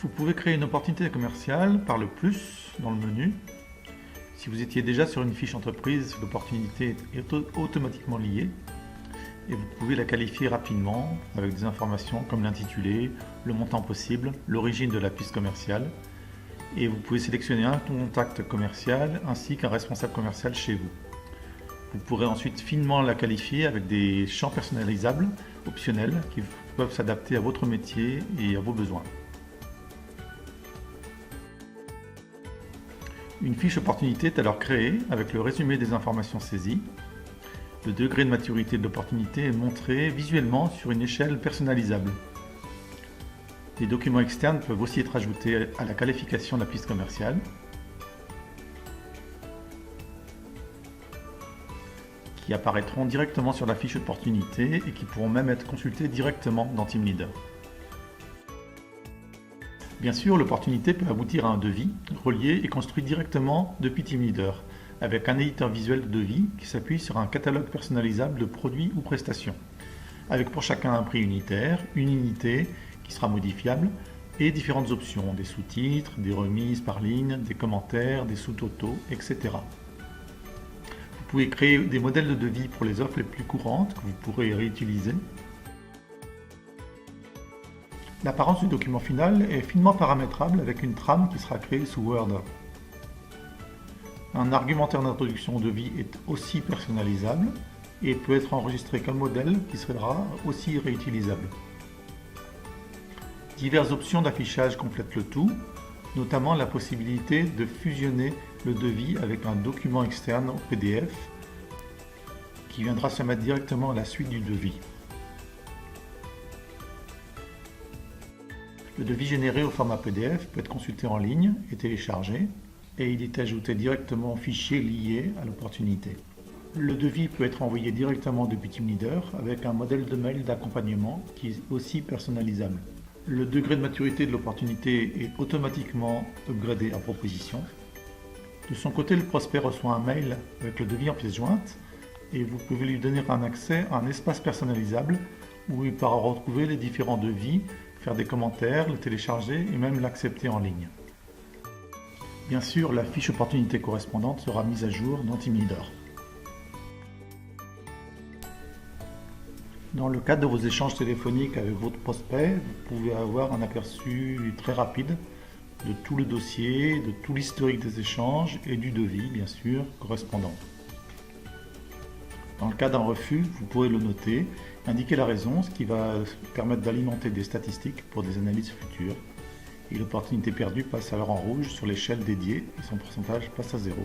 Vous pouvez créer une opportunité commerciale par le plus dans le menu. Si vous étiez déjà sur une fiche entreprise, l'opportunité est automatiquement liée et vous pouvez la qualifier rapidement avec des informations comme l'intitulé, le montant possible, l'origine de la piste commerciale, et vous pouvez sélectionner un contact commercial ainsi qu'un responsable commercial chez vous. Vous pourrez ensuite finement la qualifier avec des champs personnalisables optionnels qui peuvent s'adapter à votre métier et à vos besoins. Une fiche opportunité est alors créée avec le résumé des informations saisies. Le degré de maturité de l'opportunité est montré visuellement sur une échelle personnalisable. Des documents externes peuvent aussi être ajoutés à la qualification de la piste commerciale, qui apparaîtront directement sur la fiche opportunité et qui pourront même être consultés directement dans TeamLeader. Bien sûr, l'opportunité peut aboutir à un devis relié et construit directement depuis TeamLeader, avec un éditeur visuel de devis qui s'appuie sur un catalogue personnalisable de produits ou prestations, avec pour chacun un prix unitaire, une unité qui sera modifiable, et différentes options, des sous-titres, des remises par ligne, des commentaires, des sous-totaux, etc. Vous pouvez créer des modèles de devis pour les offres les plus courantes que vous pourrez réutiliser. L'apparence du document final est finement paramétrable avec une trame qui sera créée sous Word. Un argumentaire d'introduction au devis est aussi personnalisable et peut être enregistré comme modèle qui sera aussi réutilisable. Diverses options d'affichage complètent le tout, notamment la possibilité de fusionner le devis avec un document externe au PDF qui viendra se mettre directement à la suite du devis. Le devis généré au format PDF peut être consulté en ligne et téléchargé, et il est ajouté directement au fichier lié à l'opportunité. Le devis peut être envoyé directement depuis TeamLeader avec un modèle de mail d'accompagnement qui est aussi personnalisable. Le degré de maturité de l'opportunité est automatiquement upgradé en proposition. De son côté, le prospect reçoit un mail avec le devis en pièce jointe et vous pouvez lui donner un accès à un espace personnalisable où il pourra retrouver les différents devis, faire des commentaires, le télécharger et même l'accepter en ligne. Bien sûr, la fiche opportunité correspondante sera mise à jour dans TeamLeader. Dans le cadre de vos échanges téléphoniques avec votre prospect, vous pouvez avoir un aperçu très rapide de tout le dossier, de tout l'historique des échanges et du devis, bien sûr, correspondant. Dans le cas d'un refus, vous pourrez le noter, indiquer la raison, ce qui va permettre d'alimenter des statistiques pour des analyses futures. Et l'opportunité perdue passe alors en rouge sur l'échelle dédiée et son pourcentage passe à 0.